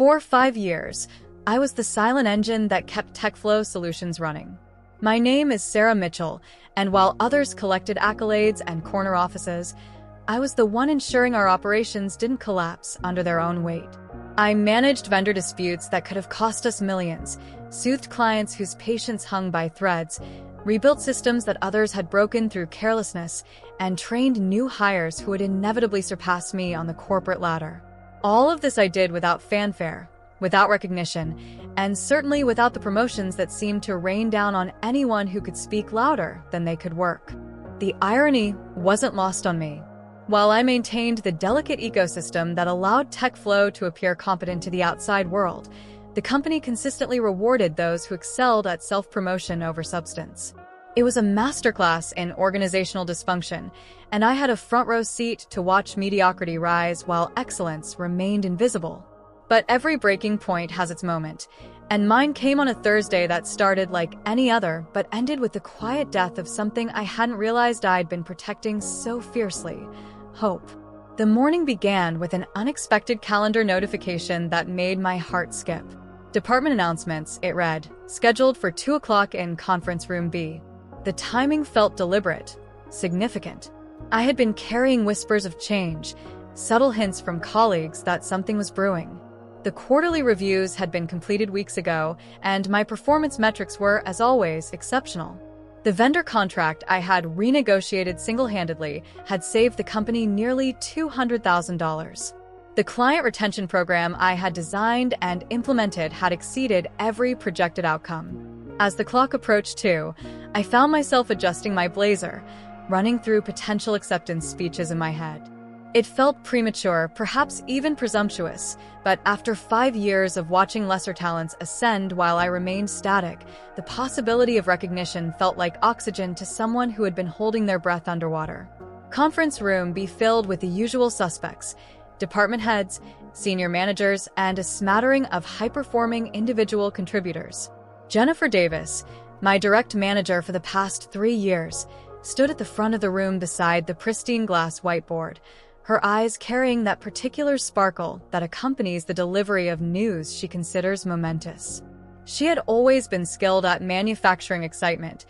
For 5 years, I was the silent engine that kept TechFlow Solutions running. My name is Sarah Mitchell, and while others collected accolades and corner offices, I was the one ensuring our operations didn't collapse under their own weight. I managed vendor disputes that could have cost us millions, soothed clients whose patience hung by threads, rebuilt systems that others had broken through carelessness, and trained new hires who would inevitably surpass me on the corporate ladder. All of this I did without fanfare, without recognition, and certainly without the promotions that seemed to rain down on anyone who could speak louder than they could work. The irony wasn't lost on me. While I maintained the delicate ecosystem that allowed TechFlow to appear competent to the outside world, the company consistently rewarded those who excelled at self-promotion over substance. It was a masterclass in organizational dysfunction, and I had a front-row seat to watch mediocrity rise while excellence remained invisible. But every breaking point has its moment, and mine came on a Thursday that started like any other but ended with the quiet death of something I hadn't realized I'd been protecting so fiercely: hope. The morning began with an unexpected calendar notification that made my heart skip. Department announcements, it read, scheduled for 2 o'clock in Conference Room B. The timing felt deliberate, significant. I had been carrying whispers of change, subtle hints from colleagues that something was brewing. The quarterly reviews had been completed weeks ago, and my performance metrics were, as always, exceptional. The vendor contract I had renegotiated single-handedly had saved the company nearly $200,000. The client retention program I had designed and implemented had exceeded every projected outcome. As the clock approached 2, I found myself adjusting my blazer, running through potential acceptance speeches in my head. It felt premature, perhaps even presumptuous, but after 5 years of watching lesser talents ascend while I remained static, the possibility of recognition felt like oxygen to someone who had been holding their breath underwater. Conference room be filled with the usual suspects: department heads, senior managers, and a smattering of high-performing individual contributors. Jennifer Davis, my direct manager for the past 3 years, stood at the front of the room beside the pristine glass whiteboard, her eyes carrying that particular sparkle that accompanies the delivery of news she considers momentous. She had always been skilled at manufacturing excitement,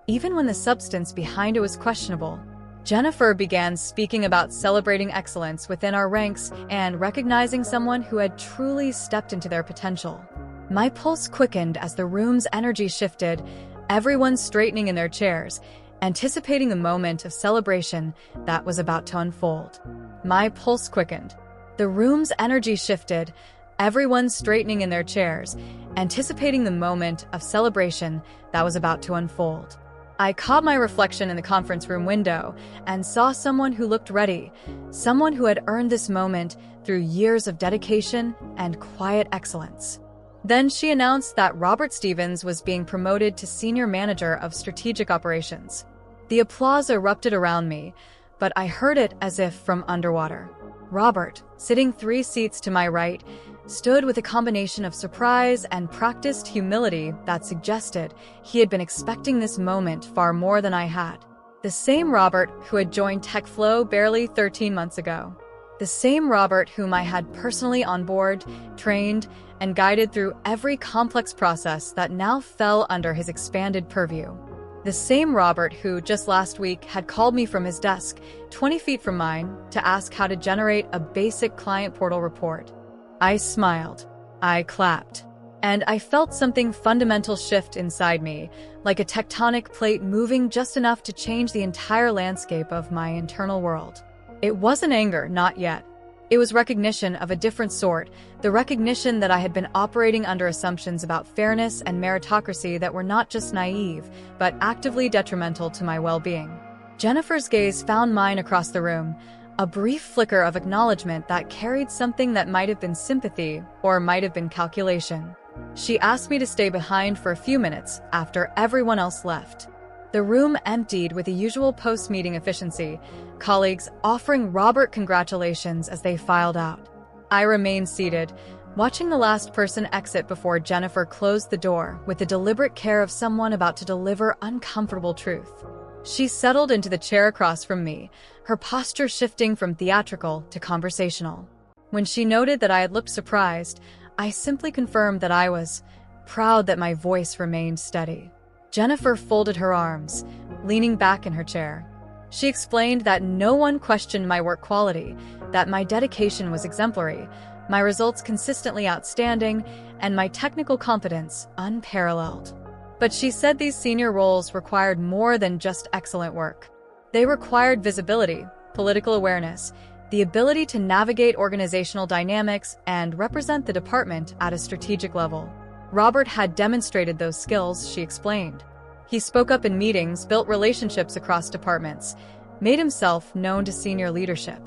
even when the substance behind it was questionable. Jennifer began speaking about celebrating excellence within our ranks and recognizing someone who had truly stepped into their potential. My pulse quickened as the room's energy shifted, everyone straightening in their chairs, anticipating the moment of celebration that was about to unfold. My pulse quickened. The room's energy shifted, everyone straightening in their chairs, anticipating the moment of celebration that was about to unfold. I caught my reflection in the conference room window and saw someone who looked ready, someone who had earned this moment through years of dedication and quiet excellence. Then she announced that Robert Stevens was being promoted to Senior Manager of Strategic Operations. The applause erupted around me, but I heard it as if from underwater. Robert, sitting 3 seats to my right, stood with a combination of surprise and practiced humility that suggested he had been expecting this moment far more than I had. The same Robert who had joined TechFlow barely 13 months ago. The same Robert whom I had personally onboarded, trained, and guided through every complex process that now fell under his expanded purview. The same Robert who, just last week, had called me from his desk, 20 feet from mine, to ask how to generate a basic client portal report. I smiled. I clapped. And I felt something fundamental shift inside me, like a tectonic plate moving just enough to change the entire landscape of my internal world. It wasn't anger, not yet. It was recognition of a different sort, the recognition that I had been operating under assumptions about fairness and meritocracy that were not just naive, but actively detrimental to my well-being. Jennifer's gaze found mine across the room, a brief flicker of acknowledgement that carried something that might have been sympathy or might have been calculation. She asked me to stay behind for a few minutes after everyone else left. The room emptied with the usual post-meeting efficiency, colleagues offering Robert congratulations as they filed out. I remained seated, watching the last person exit before Jennifer closed the door with the deliberate care of someone about to deliver uncomfortable truth. She settled into the chair across from me, her posture shifting from theatrical to conversational. When she noted that I had looked surprised, I simply confirmed that I was proud that my voice remained steady. Jennifer folded her arms, leaning back in her chair. She explained that no one questioned my work quality, that my dedication was exemplary, my results consistently outstanding, and my technical competence unparalleled. But she said these senior roles required more than just excellent work. They required visibility, political awareness, the ability to navigate organizational dynamics and represent the department at a strategic level. Robert had demonstrated those skills, she explained. He spoke up in meetings, built relationships across departments, made himself known to senior leadership.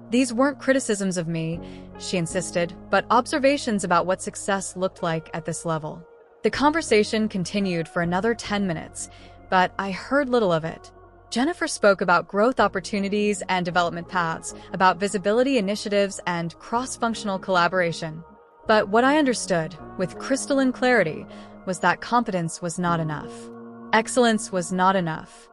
These weren't criticisms of me, she insisted, but observations about what success looked like at this level. The conversation continued for another 10 minutes, but I heard little of it. Jennifer spoke about growth opportunities and development paths, about visibility initiatives and cross-functional collaboration. But what I understood, with crystalline clarity, was that competence was not enough. Excellence was not enough.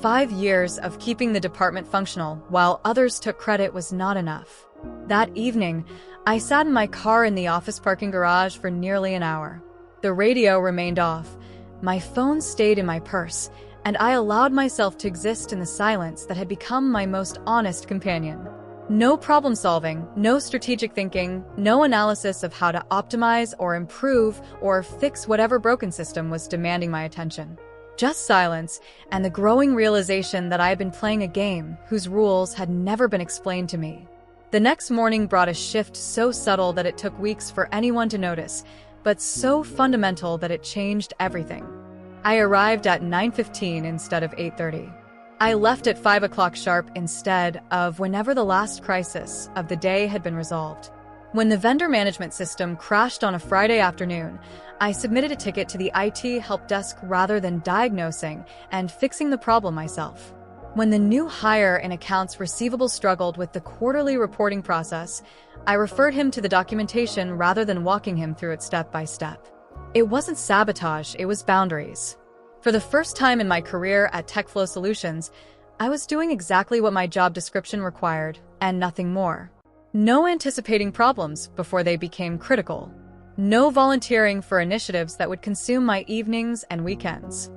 5 years of keeping the department functional while others took credit was not enough. That evening, I sat in my car in the office parking garage for nearly an hour. The radio remained off, my phone stayed in my purse, and I allowed myself to exist in the silence that had become my most honest companion. No problem solving, no strategic thinking, no analysis of how to optimize or improve or fix whatever broken system was demanding my attention. Just silence and the growing realization that I had been playing a game whose rules had never been explained to me. The next morning brought a shift so subtle that it took weeks for anyone to notice, but so fundamental that it changed everything. I arrived at 9:15 instead of 8:30. I left at 5 o'clock sharp instead of whenever the last crisis of the day had been resolved. When the vendor management system crashed on a Friday afternoon, I submitted a ticket to the IT help desk rather than diagnosing and fixing the problem myself. When the new hire in accounts receivable struggled with the quarterly reporting process, I referred him to the documentation rather than walking him through it step by step. It wasn't sabotage, it was boundaries. For the first time in my career at TechFlow Solutions, I was doing exactly what my job description required, and nothing more. No anticipating problems before they became critical. No volunteering for initiatives that would consume my evenings and weekends.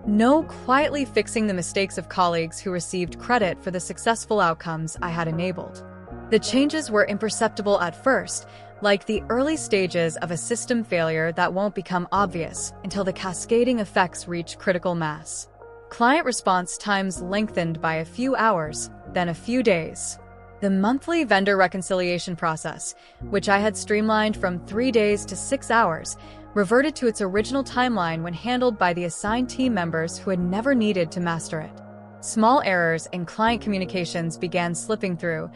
No quietly fixing the mistakes of colleagues who received credit for the successful outcomes I had enabled. The changes were imperceptible at first, like the early stages of a system failure that won't become obvious until the cascading effects reach critical mass. Client response times lengthened by a few hours, then a few days. The monthly vendor reconciliation process, which I had streamlined from 3 days to 6 hours, reverted to its original timeline when handled by the assigned team members who had never needed to master it. Small errors in client communications began slipping through.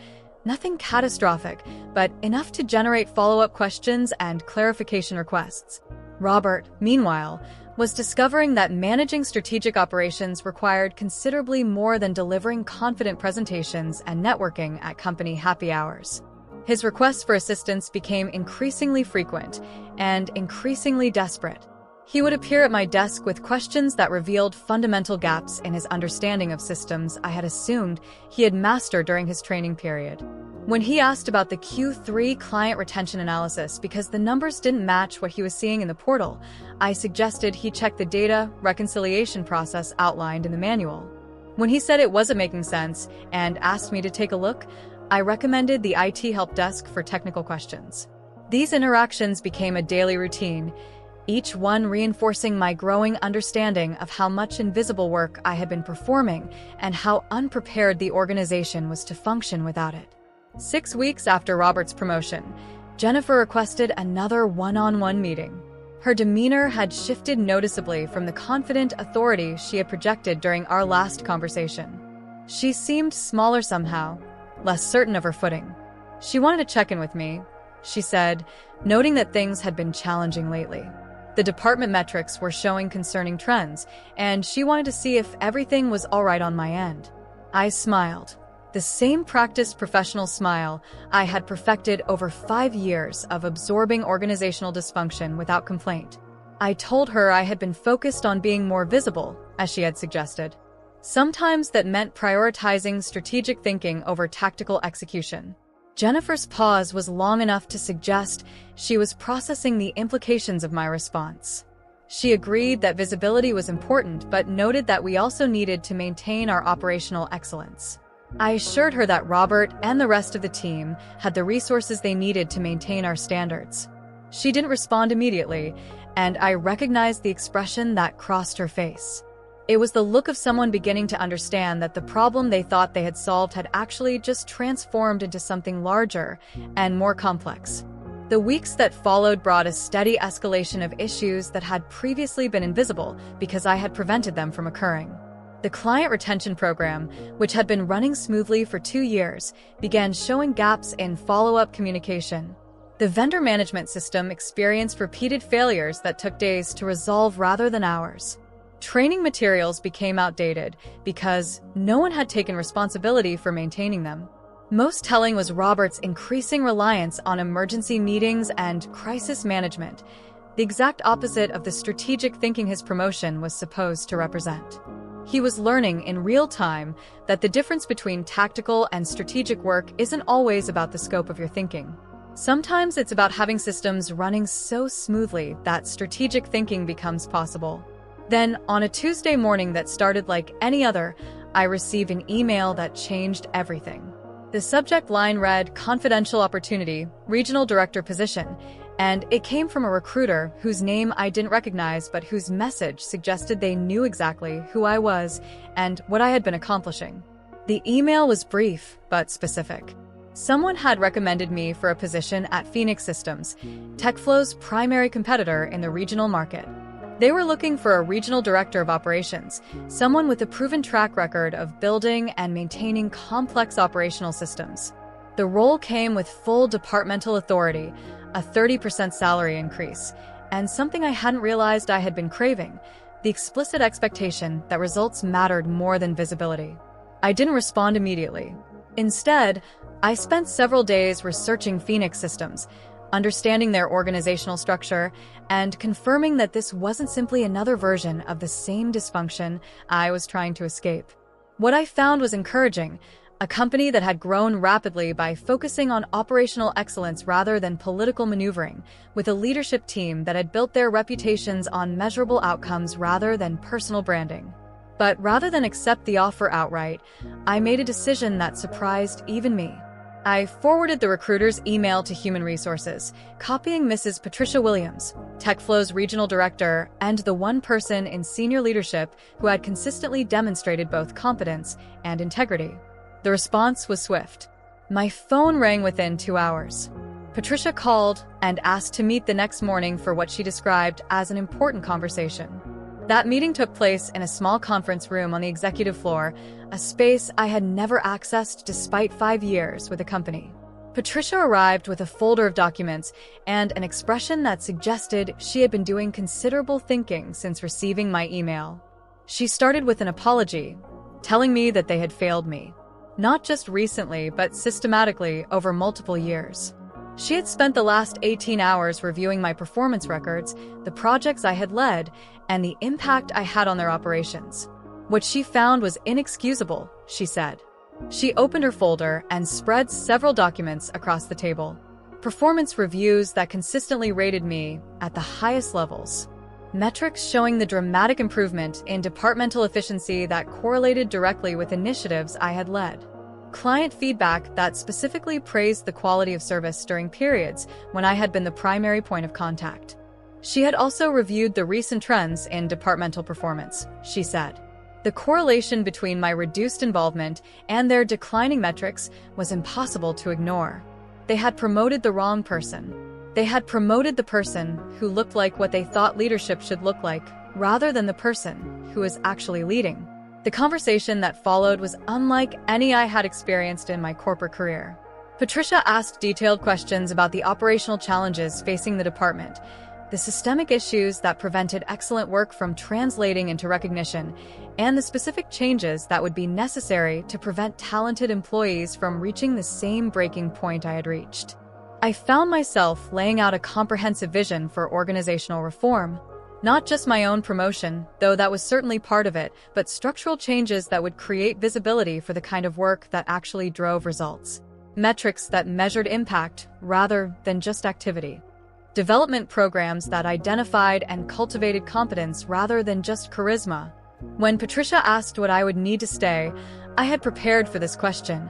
Nothing catastrophic, but enough to generate follow-up questions and clarification requests. Robert, meanwhile, was discovering that managing strategic operations required considerably more than delivering confident presentations and networking at company happy hours. His requests for assistance became increasingly frequent and increasingly desperate. He would appear at my desk with questions that revealed fundamental gaps in his understanding of systems I had assumed he had mastered during his training period. When he asked about the Q3 client retention analysis because the numbers didn't match what he was seeing in the portal, I suggested he check the data reconciliation process outlined in the manual. When he said it wasn't making sense and asked me to take a look, I recommended the IT help desk for technical questions. These interactions became a daily routine, each one reinforcing my growing understanding of how much invisible work I had been performing and how unprepared the organization was to function without it. 6 weeks after Robert's promotion, Jennifer requested another one-on-one meeting. Her demeanor had shifted noticeably from the confident authority she had projected during our last conversation. She seemed smaller somehow, less certain of her footing. She wanted to check in with me, she said, noting that things had been challenging lately. The department metrics were showing concerning trends, and she wanted to see if everything was all right on my end. I smiled. The same practiced professional smile I had perfected over 5 years of absorbing organizational dysfunction without complaint. I told her I had been focused on being more visible, as she had suggested. Sometimes that meant prioritizing strategic thinking over tactical execution. Jennifer's pause was long enough to suggest she was processing the implications of my response. She agreed that visibility was important, but noted that we also needed to maintain our operational excellence. I assured her that Robert and the rest of the team had the resources they needed to maintain our standards. She didn't respond immediately, and I recognized the expression that crossed her face. It was the look of someone beginning to understand that the problem they thought they had solved had actually just transformed into something larger and more complex. The weeks that followed brought a steady escalation of issues that had previously been invisible because I had prevented them from occurring. The client retention program, which had been running smoothly for 2 years, began showing gaps in follow-up communication. The vendor management system experienced repeated failures that took days to resolve rather than hours. Training materials became outdated because no one had taken responsibility for maintaining them. Most telling was Robert's increasing reliance on emergency meetings and crisis management, the exact opposite of the strategic thinking his promotion was supposed to represent. He was learning in real time that the difference between tactical and strategic work isn't always about the scope of your thinking. Sometimes it's about having systems running so smoothly that strategic thinking becomes possible. Then, on a Tuesday morning that started like any other, I received an email that changed everything. The subject line read, "Confidential opportunity, regional director position," and it came from a recruiter whose name I didn't recognize but whose message suggested they knew exactly who I was and what I had been accomplishing. The email was brief but specific. Someone had recommended me for a position at Phoenix Systems, TechFlow's primary competitor in the regional market. They were looking for a regional director of operations, someone with a proven track record of building and maintaining complex operational systems. The role came with full departmental authority, a 30% salary increase, and something I hadn't realized I had been craving, the explicit expectation that results mattered more than visibility. I didn't respond immediately. Instead, I spent several days researching Phoenix Systems, understanding their organizational structure, and confirming that this wasn't simply another version of the same dysfunction I was trying to escape. What I found was encouraging, a company that had grown rapidly by focusing on operational excellence rather than political maneuvering, with a leadership team that had built their reputations on measurable outcomes rather than personal branding. But rather than accept the offer outright, I made a decision that surprised even me. I forwarded the recruiter's email to Human Resources, copying Mrs. Patricia Williams, TechFlow's regional director, and the one person in senior leadership who had consistently demonstrated both competence and integrity. The response was swift. My phone rang within 2 hours. Patricia called and asked to meet the next morning for what she described as an important conversation. That meeting took place in a small conference room on the executive floor, a space I had never accessed despite 5 years with the company. Patricia arrived with a folder of documents and an expression that suggested she had been doing considerable thinking since receiving my email. She started with an apology, telling me that they had failed me, not just recently but systematically over multiple years. She had spent the last 18 hours reviewing my performance records, the projects I had led, and the impact I had on their operations. What she found was inexcusable, she said. She opened her folder and spread several documents across the table. Performance reviews that consistently rated me at the highest levels. Metrics showing the dramatic improvement in departmental efficiency that correlated directly with initiatives I had led. Client feedback that specifically praised the quality of service during periods when I had been the primary point of contact. She had also reviewed the recent trends in departmental performance, she said. The correlation between my reduced involvement and their declining metrics was impossible to ignore. They had promoted the wrong person. They had promoted the person who looked like what they thought leadership should look like, rather than the person who was actually leading. The conversation that followed was unlike any I had experienced in my corporate career. Patricia asked detailed questions about the operational challenges facing the department, the systemic issues that prevented excellent work from translating into recognition, and the specific changes that would be necessary to prevent talented employees from reaching the same breaking point I had reached. I found myself laying out a comprehensive vision for organizational reform. Not just my own promotion, though that was certainly part of it, but structural changes that would create visibility for the kind of work that actually drove results. metrics that measured impact rather than just activity, development programs that identified and cultivated competence rather than just charisma. When Patricia asked what I would need to stay, I had prepared for this question,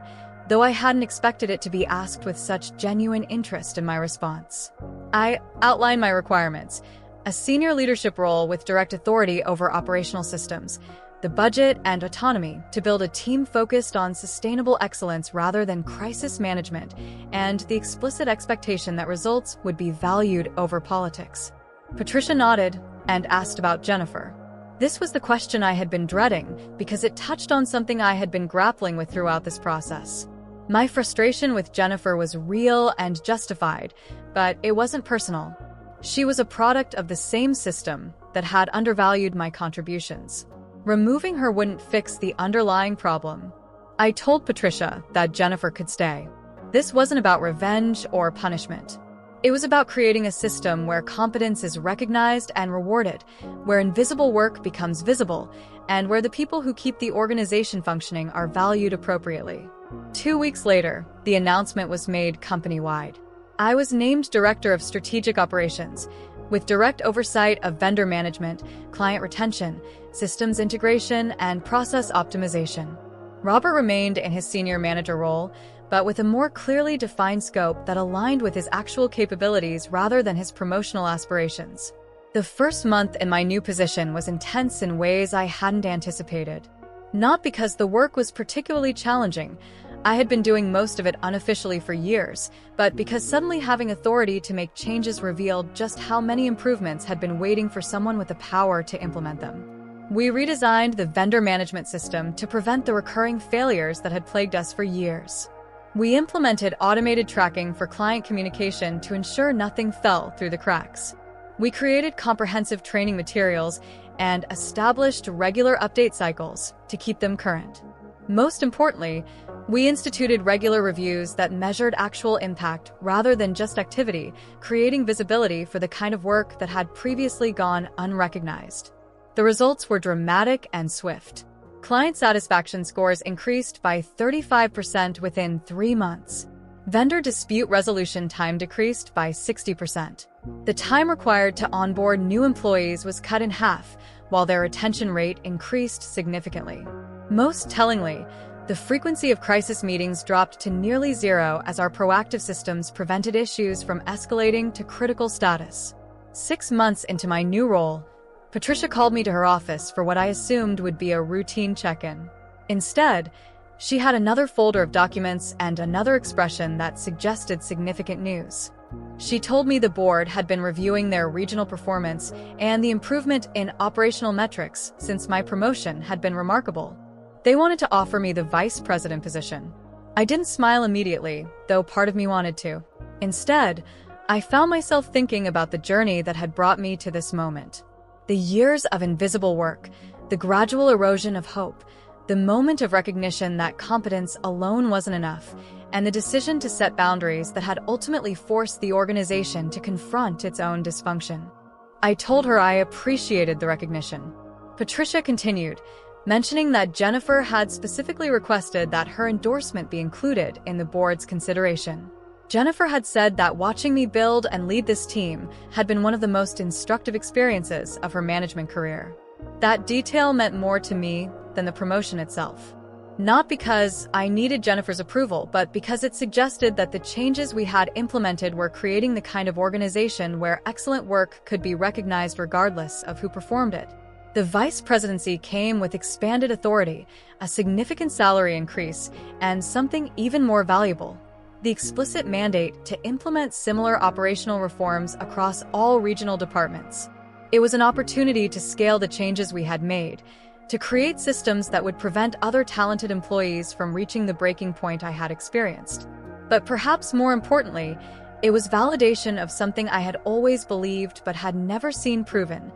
though I hadn't expected it to be asked with such genuine interest in my response. I outlined my requirements: a senior leadership role with direct authority over operational systems, the budget and autonomy to build a team focused on sustainable excellence rather than crisis management, and the explicit expectation that results would be valued over politics. Patricia nodded and asked about Jennifer. This was the question I had been dreading because it touched on something I had been grappling with throughout this process. My frustration with Jennifer was real and justified, but it wasn't personal. She was a product of the same system that had undervalued my contributions. Removing her wouldn't fix the underlying problem. I told Patricia that Jennifer could stay. This wasn't about revenge or punishment. It was about creating a system where competence is recognized and rewarded, where invisible work becomes visible, and where the people who keep the organization functioning are valued appropriately. 2 weeks later, the announcement was made company-wide. I was named Director of Strategic Operations, with direct oversight of vendor management, client retention, systems integration, and process optimization. Robert remained in his senior manager role, but with a more clearly defined scope that aligned with his actual capabilities rather than his promotional aspirations. The first month in my new position was intense in ways I hadn't anticipated. Not because the work was particularly challenging. I had been doing most of it unofficially for years, but because suddenly having authority to make changes revealed just how many improvements had been waiting for someone with the power to implement them. We redesigned the vendor management system to prevent the recurring failures that had plagued us for years. We implemented automated tracking for client communication to ensure nothing fell through the cracks. We created comprehensive training materials and established regular update cycles to keep them current. Most importantly, we instituted regular reviews that measured actual impact rather than just activity, creating visibility for the kind of work that had previously gone unrecognized. The results were dramatic and swift. Client satisfaction scores increased by 35% within 3 months. Vendor dispute resolution time decreased by 60%. The time required to onboard new employees was cut in half, while their retention rate increased significantly. Most tellingly, the frequency of crisis meetings dropped to nearly zero as our proactive systems prevented issues from escalating to critical status. 6 months into my new role, Patricia called me to her office for what I assumed would be a routine check-in. Instead, she had another folder of documents and another expression that suggested significant news. She told me the board had been reviewing their regional performance, and the improvement in operational metrics since my promotion had been remarkable. They wanted to offer me the vice president position. I didn't smile immediately, though part of me wanted to. Instead, I found myself thinking about the journey that had brought me to this moment. The years of invisible work, the gradual erosion of hope, the moment of recognition that competence alone wasn't enough, and the decision to set boundaries that had ultimately forced the organization to confront its own dysfunction. I told her I appreciated the recognition. Patricia continued, mentioning that Jennifer had specifically requested that her endorsement be included in the board's consideration. Jennifer had said that watching me build and lead this team had been one of the most instructive experiences of her management career. That detail meant more to me than the promotion itself. Not because I needed Jennifer's approval, but because it suggested that the changes we had implemented were creating the kind of organization where excellent work could be recognized regardless of who performed it. The vice presidency came with expanded authority, a significant salary increase, and something even more valuable: the explicit mandate to implement similar operational reforms across all regional departments. It was an opportunity to scale the changes we had made, to create systems that would prevent other talented employees from reaching the breaking point I had experienced. But perhaps more importantly, it was validation of something I had always believed but had never seen proven: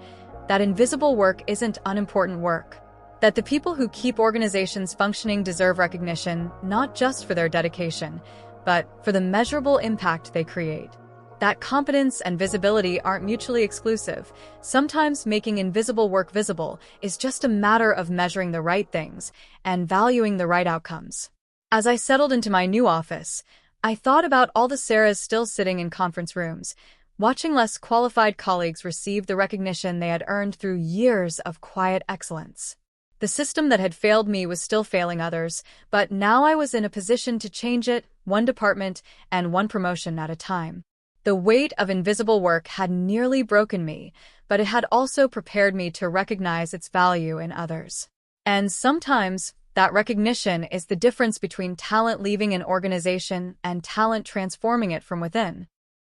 that invisible work isn't unimportant work. That the people who keep organizations functioning deserve recognition not just for their dedication, but for the measurable impact they create. That competence and visibility aren't mutually exclusive. Sometimes making invisible work visible is just a matter of measuring the right things and valuing the right outcomes. As I settled into my new office, I thought about all the Sarahs still sitting in conference rooms, watching less qualified colleagues receive the recognition they had earned through years of quiet excellence. The system that had failed me was still failing others, but now I was in a position to change it, one department and one promotion at a time. The weight of invisible work had nearly broken me, but it had also prepared me to recognize its value in others. And sometimes, that recognition is the difference between talent leaving an organization and talent transforming it from within.